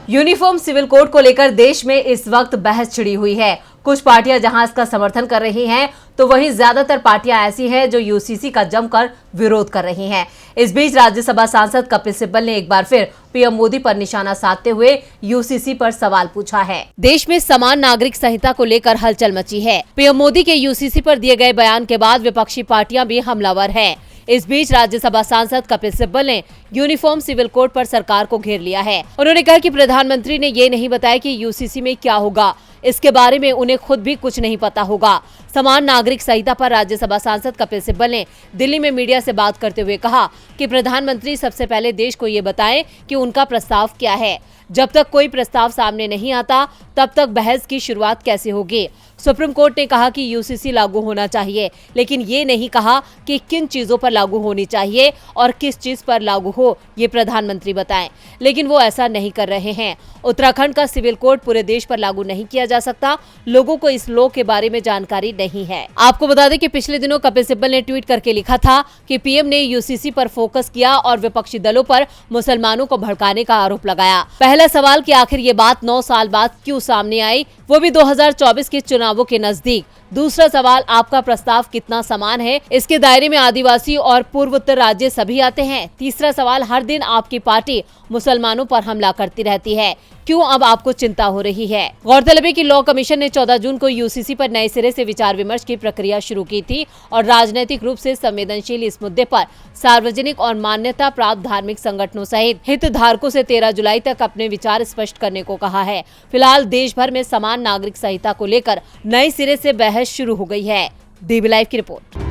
Uniform civil code को लेकर देश में इस वक्त बहस छिड़ी हुई है। कुछ पार्टियां जहां इसका समर्थन कर रही हैं, तो वहीं ज्यादातर पार्टियां ऐसी हैं जो यूसीसी का जमकर विरोध कर रही हैं। इस बीच राज्यसभा सांसद कपिल सिब्बल ने एक बार फिर पीएम मोदी पर निशाना साधते हुए यूसीसी पर सवाल पूछा है। देश में समान नागरिक संहिता को लेकर हलचल मची है। पीएम मोदी के यूसीसी पर दिए गए बयान के बाद विपक्षी पार्टियां भी हमलावर हैं। इस बीच राज्यसभा सांसद कपिल सिब्बल ने यूनिफॉर्म सिविल कोड पर सरकार को घेर लिया है। उन्होंने कहा कि प्रधानमंत्री ने ये नहीं बताया कि यूसीसी में क्या होगा, इसके बारे में उन्हें खुद भी कुछ नहीं पता होगा। समान नागरिक संहिता पर राज्यसभा सांसद कपिल सिब्बल ने दिल्ली में मीडिया से बात करते हुए कहा कि प्रधानमंत्री सबसे पहले देश को ये बताएं कि उनका प्रस्ताव क्या है। जब तक कोई प्रस्ताव सामने नहीं आता, तब तक बहस की शुरुआत कैसे होगी। सुप्रीम कोर्ट ने कहा कि यूसीसी लागू होना चाहिए, लेकिन ये नहीं कहा कि किन चीजों पर लागू होनी चाहिए और किस चीज पर लागू हो, ये प्रधानमंत्री बताएं। लेकिन वो ऐसा नहीं कर रहे हैं। उत्तराखंड का सिविल कोड पूरे देश पर लागू नहीं किया जा सकता। लोगों को इस लॉ के बारे में जानकारी नहीं है। आपको बता दें कि पिछले दिनों कपिल सिब्बल ने ट्वीट करके लिखा था कि पीएम ने यूसीसी पर फोकस किया और विपक्षी दलों पर मुसलमानों को भड़काने का आरोप लगाया। पहला सवाल कि आखिर ये बात 9 साल बाद क्यों सामने आई, वो भी 2024 के चुनावों के नजदीक। दूसरा सवाल, आपका प्रस्ताव कितना समान है, इसके दायरे में आदिवासी और पूर्वोत्तर राज्य सभी आते हैं। तीसरा सवाल, हर दिन आपकी पार्टी मुसलमानों पर हमला करती रहती है, क्यों अब आपको चिंता हो रही है। गौरतलब है कि लॉ कमीशन ने 14 जून को यूसीसी पर नए सिरे से विचार विमर्श की प्रक्रिया शुरू की थी और राजनीतिक रूप से संवेदनशील इस मुद्दे पर सार्वजनिक और मान्यता प्राप्त धार्मिक संगठनों सहित हितधारकों से 13 जुलाई तक अपने विचार स्पष्ट करने को कहा है। फिलहाल देश भर में समान नागरिक संहिता को लेकर नए सिरे से बहस शुरू हो गई है। डीबी लाइव की रिपोर्ट।